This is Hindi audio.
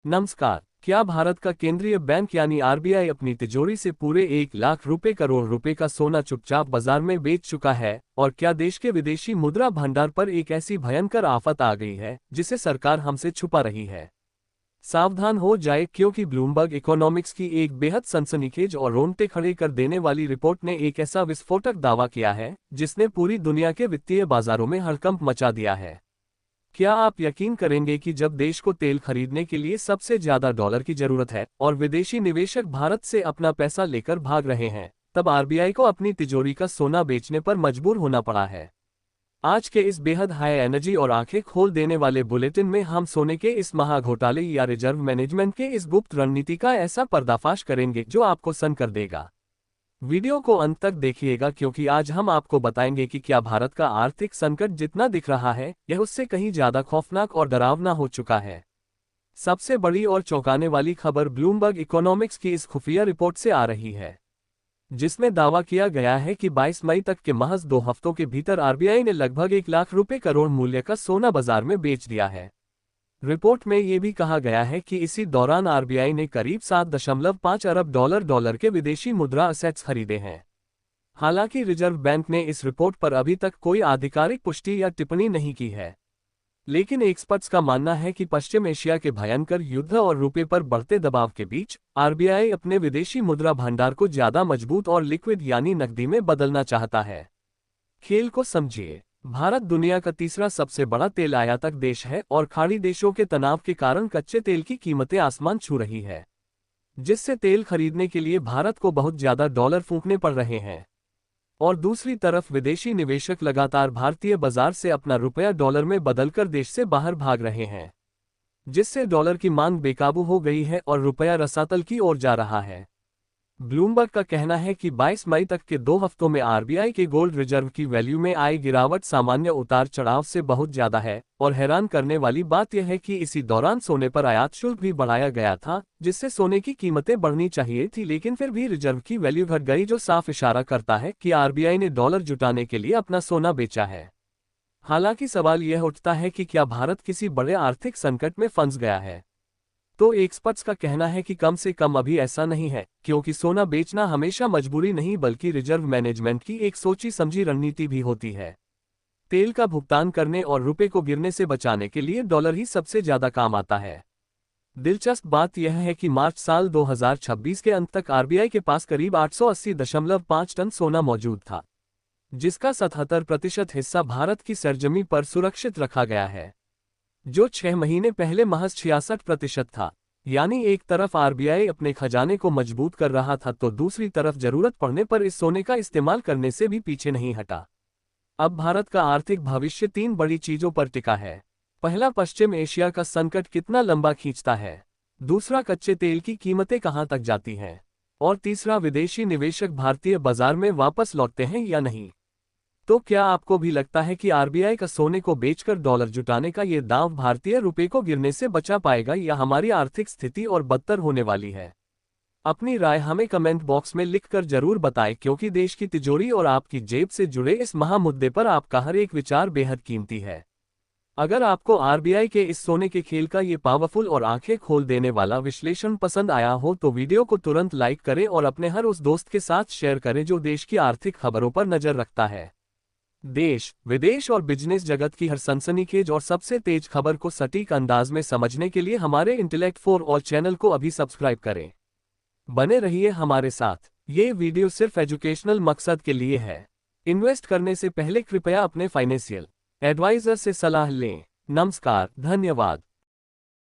नमस्कार। क्या भारत का केंद्रीय बैंक यानी आरबीआई अपनी तिजोरी से पूरे 1 लाख करोड़ रुपए का सोना चुपचाप बाजार में बेच चुका है? और क्या देश के विदेशी मुद्रा भंडार पर एक ऐसी भयंकर आफत आ गई है जिसे सरकार हमसे छुपा रही है? सावधान हो जाए, क्योंकि ब्लूमबर्ग इकोनॉमिक्स की एक बेहद सनसनीखेज और रोंगटे खड़े कर देने वाली रिपोर्ट ने एक ऐसा विस्फोटक दावा किया है जिसने पूरी दुनिया के वित्तीय बाजारों में हड़कंप मचा दिया है। क्या आप यकीन करेंगे कि जब देश को तेल खरीदने के लिए सबसे ज्यादा डॉलर की जरूरत है और विदेशी निवेशक भारत से अपना पैसा लेकर भाग रहे हैं, तब आरबीआई को अपनी तिजोरी का सोना बेचने पर मजबूर होना पड़ा है? आज के इस बेहद हाई एनर्जी और आंखें खोल देने वाले बुलेटिन में हम सोने के इस महाघोटाले या रिजर्व मैनेजमेंट के इस गुप्त रणनीति का ऐसा पर्दाफाश करेंगे जो आपको सन्न कर देगा। वीडियो को अंत तक देखिएगा, क्योंकि आज हम आपको बताएंगे कि क्या भारत का आर्थिक संकट जितना दिख रहा है यह उससे कहीं ज्यादा खौफनाक और डरावना हो चुका है। सबसे बड़ी और चौंकाने वाली खबर ब्लूमबर्ग इकोनॉमिक्स की इस खुफिया रिपोर्ट से आ रही है, जिसमें दावा किया गया है कि 22 मई तक के महज 2 हफ्तों के भीतर आरबीआई ने लगभग 1 लाख करोड़ मूल्य का सोना बाजार में बेच दिया है। रिपोर्ट में यह भी कहा गया है कि इसी दौरान आरबीआई ने करीब 7.5 अरब डॉलर के विदेशी मुद्रा असेट्स खरीदे हैं। हालांकि रिजर्व बैंक ने इस रिपोर्ट पर अभी तक कोई आधिकारिक पुष्टि या टिप्पणी नहीं की है, लेकिन एक्सपर्ट्स का मानना है कि पश्चिम एशिया के भयंकर युद्ध और रुपये पर बढ़ते दबाव के बीच आरबीआई अपने विदेशी मुद्रा भंडार को ज्यादा मजबूत और लिक्विड यानी नकदी में बदलना चाहता है। खेल को समझिए। भारत दुनिया का तीसरा सबसे बड़ा तेल आयातक देश है और खाड़ी देशों के तनाव के कारण कच्चे तेल की कीमतें आसमान छू रही है, जिससे तेल खरीदने के लिए भारत को बहुत ज्यादा डॉलर फूंकने पड़ रहे हैं। और दूसरी तरफ विदेशी निवेशक लगातार भारतीय बाजार से अपना रुपया डॉलर में बदलकर देश से बाहर भाग रहे हैं, जिससे डॉलर की मांग बेकाबू हो गई है और रुपया रसातल की ओर जा रहा है। ब्लूमबर्ग का कहना है कि 22 मई तक के 2 हफ्तों में आरबीआई के गोल्ड रिजर्व की वैल्यू में आई गिरावट सामान्य उतार चढ़ाव से बहुत ज्यादा है, और हैरान करने वाली बात यह है कि इसी दौरान सोने पर आयात शुल्क भी बढ़ाया गया था, जिससे सोने की कीमतें बढ़नी चाहिए थी, लेकिन फिर भी रिजर्व की वैल्यू घट गई, जो साफ इशारा करता है कि आरबीआई ने डॉलर जुटाने के लिए अपना सोना बेचा है। हालांकि सवाल यह उठता है कि क्या भारत किसी बड़े आर्थिक संकट में फंस गया है? तो एक्सपर्ट्स का कहना है कि कम से कम अभी ऐसा नहीं है, क्योंकि सोना बेचना हमेशा मजबूरी नहीं बल्कि रिजर्व मैनेजमेंट की एक सोची समझी रणनीति भी होती है। तेल का भुगतान करने और रुपए को गिरने से बचाने के लिए डॉलर ही सबसे ज्यादा काम आता है। दिलचस्प बात यह है कि मार्च साल 2026 के अंत तक आरबीआई के पास करीब 880.5 टन सोना मौजूद था, जिसका 77% हिस्सा भारत की सरजमी पर सुरक्षित रखा गया है, जो 6 महीने पहले महज 66% था। यानी एक तरफ आरबीआई अपने खजाने को मजबूत कर रहा था, तो दूसरी तरफ जरूरत पड़ने पर इस सोने का इस्तेमाल करने से भी पीछे नहीं हटा। अब भारत का आर्थिक भविष्य 3 बड़ी चीजों पर टिका है। पहला, पश्चिम एशिया का संकट कितना लंबा खींचता है। दूसरा, कच्चे तेल की कीमतें कहां तक जाती हैं। और तीसरा, विदेशी निवेशक भारतीय बाजार में वापस लौटते हैं या नहीं। तो क्या आपको भी लगता है कि आरबीआई का सोने को बेचकर डॉलर जुटाने का ये दांव भारतीय रुपये को गिरने से बचा पाएगा, या हमारी आर्थिक स्थिति और बदतर होने वाली है? अपनी राय हमें कमेंट बॉक्स में लिखकर जरूर बताएं, क्योंकि देश की तिजोरी और आपकी जेब से जुड़े इस महामुद्दे पर आपका हर एक विचार बेहद कीमती है। अगर आपको आरबीआई के इस सोने के खेल का ये पावरफुल और आंखें खोल देने वाला विश्लेषण पसंद आया हो, तो वीडियो को तुरंत लाइक करें और अपने हर उस दोस्त के साथ शेयर करें जो देश की आर्थिक खबरों पर नजर रखता है। देश, विदेश और बिजनेस जगत की हर सनसनीखेज और सबसे तेज खबर को सटीक अंदाज में समझने के लिए हमारे इंटेलेक्ट फॉर ऑल चैनल को अभी सब्सक्राइब करें। बने रहिए हमारे साथ। ये वीडियो सिर्फ एजुकेशनल मकसद के लिए है। इन्वेस्ट करने से पहले कृपया अपने फाइनेंशियल एडवाइजर से सलाह लें। नमस्कार, धन्यवाद।